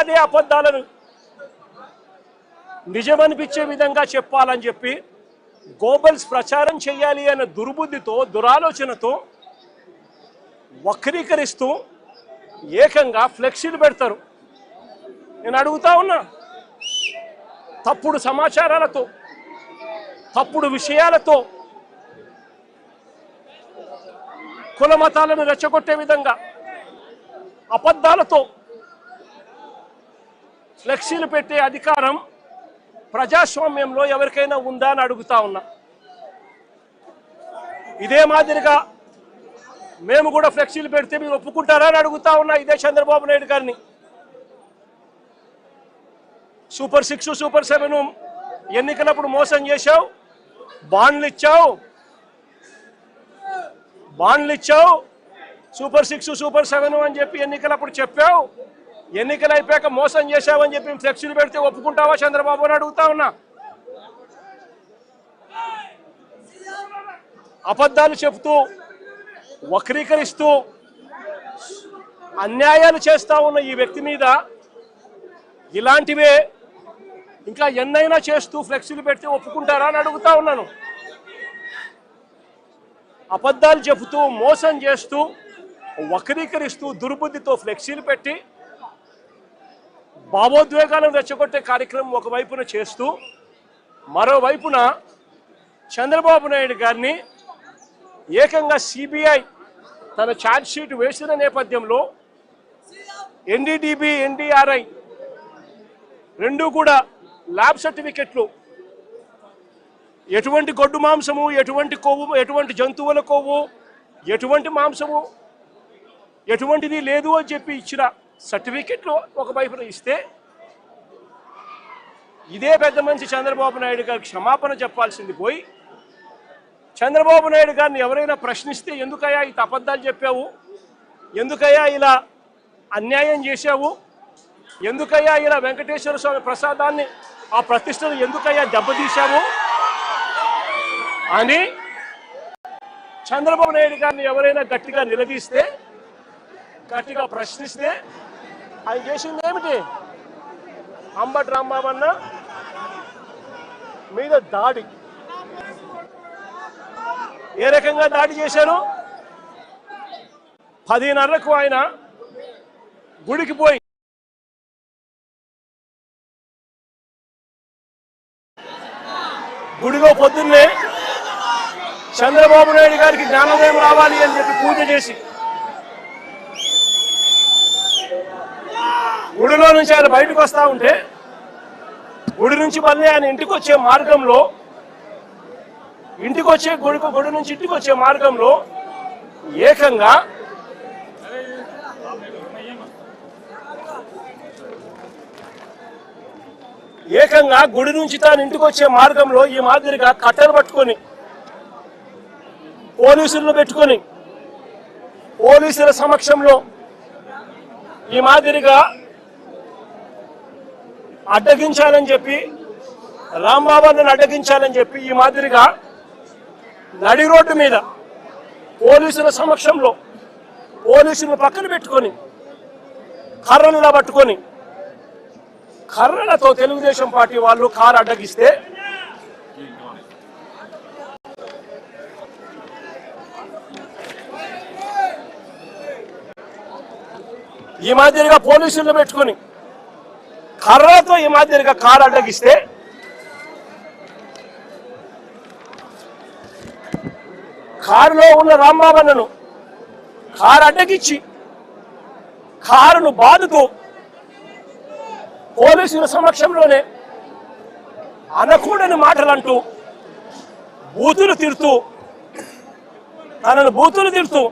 అదే అబద్ధాలను నిజమనిపించే విధంగా చెప్పాలని చెప్పి గోబల్స్ ప్రచారం చేయాలి అనే దుర్బుద్ధితో దురాలోచనతో వక్రీకరిస్తూ ఏకంగా ఫ్లెక్సీలు పెడతారు. నేను అడుగుతా ఉన్నా, తప్పుడు సమాచారాలతో తప్పుడు విషయాలతో కుల మతాలను రెచ్చగొట్టే విధంగా అబద్ధాలతో ఫ్లెక్సీలు పెట్టే అధికారం ప్రజాస్వామ్యంలో ఎవరికైనా ఉందా అని అడుగుతా ఉన్నా. ఇదే మాదిరిగా మేము కూడా ఫ్లెక్సీలు పెడితే మీరు ఒప్పుకుంటారా అని అడుగుతా ఉన్నా ఇదే చంద్రబాబు నాయుడు గారిని. సూపర్ 6 సూపర్ 7 ఎన్నికలప్పుడు మోసం చేశావు, బాండ్లు ఇచ్చావు, సూపర్ 6 సూపర్ 7 అని చెప్పి ఎన్నికలప్పుడు చెప్పావు. ఎన్నికలు అయిపోయాక మోసం చేశావని చెప్పి ఫ్లెక్సీలు పెడితే ఒప్పుకుంటావా చంద్రబాబు అని అడుగుతా ఉన్నా. అబద్ధాలు చెబుతూ వక్రీకరిస్తూ అన్యాయాలు చేస్తా ఉన్న ఈ వ్యక్తి మీద ఇలాంటివే ఇంకా ఎన్నైనా చేస్తూ ఫ్లెక్సీలు పెడితే ఒప్పుకుంటారా అని అడుగుతా ఉన్నాను. అబద్ధాలు చెబుతూ మోసం చేస్తూ వక్రీకరిస్తూ దుర్బుద్ధితో ఫ్లెక్సీలు పెట్టి భావోద్వేగాలను రెచ్చగొట్టే కార్యక్రమం ఒకవైపున చేస్తూ మరోవైపున చంద్రబాబు నాయుడు గారిని ఏకంగా సిబిఐ తన ఛార్జ్ షీట్ వేసిన నేపథ్యంలో ఎన్డీడీబీ ఎన్డీఆర్ఐ రెండు కూడా ల్యాబ్ సర్టిఫికెట్లు ఎటువంటి గొడ్డు మాంసము, ఎటువంటి కొవ్వు, ఎటువంటి జంతువుల కొవ్వు, ఎటువంటి మాంసము ఎటువంటిది లేదు అని చెప్పి ఇచ్చిన సర్టిఫికెట్లు ఒకవైపున ఇస్తే ఇదే పెద్ద మనిషి చంద్రబాబు నాయుడు గారికి క్షమాపణ చెప్పాల్సింది పోయి చంద్రబాబు నాయుడు గారిని ఎవరైనా ప్రశ్నిస్తే ఎందుకయ్యా ఈ అబద్ధాలు చెప్పావు, ఎందుకయ్యా ఇలా అన్యాయం చేశావు, ఎందుకయ్యా ఇలా వెంకటేశ్వర స్వామి ప్రసాదాన్ని ఆ ప్రతిష్టను ఎందుకయ్యా దెబ్బతీశావు అని చంద్రబాబు నాయుడు గారిని ఎవరైనా గట్టిగా నిలదీస్తే, గట్టిగా ప్రశ్నిస్తే ఆయన చేసింది ఏమిటి? అంబటి రాంబాబు అన్న మీద దాడి. ఏ రకంగా దాడి చేశారు? 10:30కు ఆయన గుడికి పోయి గుడిలో పొద్దున్నే చంద్రబాబు నాయుడు గారికి జ్ఞానోదయం రావాలి అని చెప్పి పూజ చేసి గుడిలో నుంచి ఆయన బయటకు వస్తూ ఉంటే గుడి నుంచి మళ్ళీ ఆయన ఇంటికి వచ్చే మార్గంలో గుడి నుంచి ఇంటికి వచ్చే మార్గంలో ఏకంగా గుడి నుంచి తాను ఇంటికి వచ్చే మార్గంలో ఈ మాదిరిగా కట్టెలు పట్టుకొని పోలీసులను పెట్టుకొని పోలీసుల సమక్షంలో ఈ మాదిరిగా అడ్డగించాలని చెప్పి రాంబాబుని అడ్డగించాలని చెప్పి ఈ మాదిరిగా నడి రోడ్డు మీద పోలీసుల సమక్షంలో పోలీసులను పక్కన పెట్టుకొని కర్రలులా పట్టుకొని కర్రలతో తెలుగుదేశం పార్టీ వాళ్ళు కారు అడ్డగిస్తే ఈ మాదిరిగా పోలీసులను పెట్టుకొని కర్రలతో ఈ మాదిరిగా కారు అడ్డగిస్తే కారులో ఉన్న రాంబాబన్నను కారు అడ్డగిచ్చి కారును బాదుతూ పోలీసుల సమక్షంలోనే అనకూడని మాటలంటూ తనను బూతులు తిడుతూ